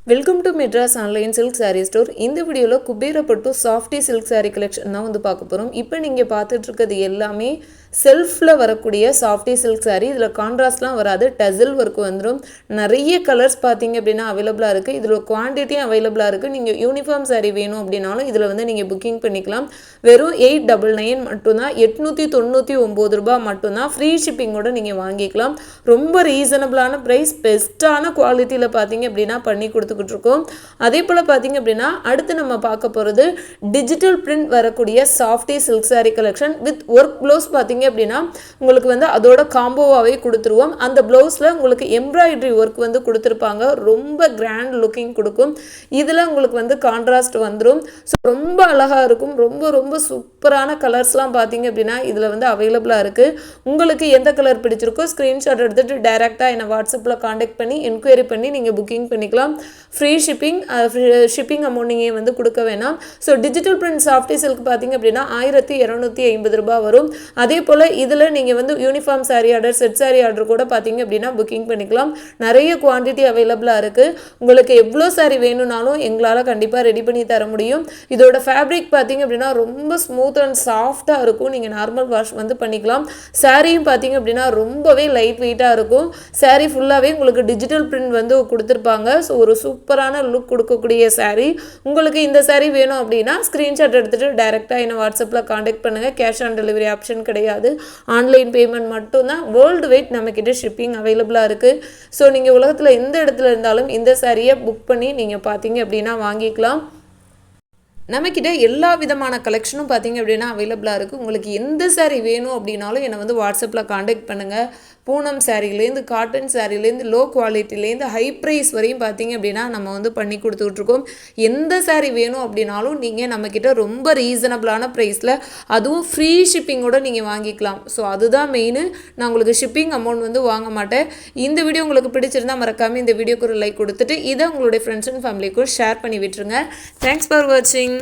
Welcome to Madras online silk sari store. இந்த வீடியோவில் குபேரப்பட்டு softy silk sari collection தான் வந்து பார்க்க போகிறோம். இப்போ நீங்கள் பார்த்துட்டு இருக்கிறது எல்லாமே செல்ஃபில் வரக்கூடிய சாஃப்டி சில்க் சாரீ. இதில் கான்ட்ராஸ்ட்லாம் வராது, டசில் ஒர்க் வந்துடும். நிறைய கலர்ஸ் பார்த்தீங்க அப்படின்னா அவைலபிளாக இருக்குது. இதில் குவான்டிட்டியும் அவைலபிளாக இருக்குது. நீங்கள் யூனிஃபார்ம் சாரீ வேணும் அப்படின்னாலும் இதில் வந்து நீங்கள் புக்கிங் பண்ணிக்கலாம். வெறும் 899 மட்டும்தான், 899 ரூபா மட்டும்தான். ஃப்ரீ ஷிப்பிங்கோடு நீங்கள் வாங்கிக்கலாம். ரொம்ப ரீசனபிளான ப்ரைஸ், பெஸ்ட்டான குவாலிட்டியில் பார்த்தீங்க அப்படின்னா பண்ணி கொடுத்துக்கிட்டு இருக்கோம். அதே போல் பார்த்தீங்க அப்படின்னா அடுத்து நம்ம பார்க்க போகிறது டிஜிட்டல் பிரிண்ட் வரக்கூடிய softy silk sari collection with work blouse. பார்த்தீங்க அப்படின்னா உங்களுக்கு வந்து அதோட காம்போவாகவே கொடுத்துருவோம். அந்த ப்ளவுஸில் உங்களுக்கு எம்ப்ராய்டரி ஒர்க் வந்து கொடுத்துருப்பாங்க. ரொம்ப கிராண்ட் லுக்கிங் கொடுக்கும். இதில் உங்களுக்கு வந்து கான்ட்ராஸ்ட் வந்துடும். ஸோ ரொம்ப அழகாக இருக்கும். ரொம்ப ரொம்ப சூப்பரான கலர்ஸ்லாம் பார்த்தீங்க அப்படின்னா இதில் வந்து அவைலபிளாக இருக்குது. உங்களுக்கு எந்த கலர் பிடிச்சிருக்கோ ஸ்க்ரீன்ஷாட் எடுத்துகிட்டு டைரெக்டாக என்னை வாட்ஸ்அப்பில் காண்டாக்ட் பண்ணி என்கொயரி பண்ணி நீங்கள் புக்கிங் பண்ணிக்கலாம். ஃப்ரீ ஷிப்பிங் அமௌண்ட் நீங்கள் வந்து கொடுக்க வேணாம். So digital print softy silk பார்த்தீங்க அப்படின்னா 1250 ரூபா வரும். அதே போல் இதில் நீங்கள் வந்து uniform sari order, set sari order கூட பார்த்தீங்க அப்படின்னா புக்கிங் பண்ணிக்கலாம். நிறைய குவான்டிட்டி அவைலபிளாக இருக்குது. உங்களுக்கு எவ்வளோ சாரீ வேணும்னாலும் எங்களால் கண்டிப்பாக ரெடி பண்ணி தர முடியும். இதோட ஃபேப்ரிக் பார்த்தீங்க அப்படின்னா ரொம்ப ஸ்மூத் அண்ட் சாஃப்டாக இருக்கும். நீங்கள் நார்மல் வாஷ் வந்து பண்ணிக்கலாம். சாரியும் பார்த்தீங்க அப்படின்னா ரொம்பவே லைட் வெயிட்டாக இருக்கும். சாரீ ஃபுல்லாகவே உங்களுக்கு டிஜிட்டல் பிரிண்ட் வந்து கொடுத்துருப்பாங்க. ஸோ ஒரு சூப்பரான லுக் கொடுக்கக்கூடிய சாரீ. உங்களுக்கு இந்த சாரீ வேணும் அப்படின்னா ஸ்க்ரீன்ஷாட் எடுத்துகிட்டு டைரெக்டாக என்னை வாட்ஸ்அப்பில் காண்டாக்ட் பண்ணுங்கள். கேஷ் ஆன் டெலிவரி ஆப்ஷன் கிடையாது, ஆன்லைன் பேமெண்ட் மட்டும்தான். வேர்ல்டு வைட் நம்மக்கிட்ட ஷிப்பிங் அவைலபிளாக இருக்குது. ஸோ நீங்கள் உலகத்தில் எந்த இடத்துல இருந்தாலும் இந்த சாரியை புக் பண்ணி நீங்கள் பார்த்தீங்க அப்படின்னா வாங்கிக்கலாம். நம்மக்கிட்ட எல்லா விதமான கலெக்ஷனும் பார்த்தீங்க அப்படின்னா அவைலபிளாக இருக்குது. உங்களுக்கு எந்த சாரீ வேணும் அப்படின்னாலும் என்னை வந்து வாட்ஸ்அப்பில் காண்டாக்ட் பண்ணுங்கள். பூனம் சாரீலேருந்து, காட்டன் சாரீலேருந்து, லோ குவாலிட்டிலேருந்து, ஹை ப்ரைஸ் வரையும் பார்த்தீங்க அப்படின்னா நம்ம வந்து பண்ணி கொடுத்துட்ருக்கோம். எந்த சாரீ வேணும் அப்படின்னாலும் நீங்கள் நம்மக்கிட்ட ரொம்ப ரீசனபிளான ப்ரைஸில், அதுவும் ஃப்ரீ ஷிப்பிங்கோடு நீங்கள் வாங்கிக்கலாம். ஸோ அதுதான் மெயின். நான் உங்களுக்கு ஷிப்பிங் அமௌண்ட் வந்து வாங்க மாட்டேன். இந்த வீடியோ உங்களுக்கு பிடிச்சிருந்தால் மறக்காமல் இந்த வீடியோக்கு ஒரு லைக் கொடுத்துட்டு இதை உங்களுடைய ஃப்ரெண்ட்ஸ் அண்ட் ஃபேமிலிக்கும் ஷேர் பண்ணி விட்டுருங்க. தேங்க்ஸ் ஃபார் வாட்சிங்.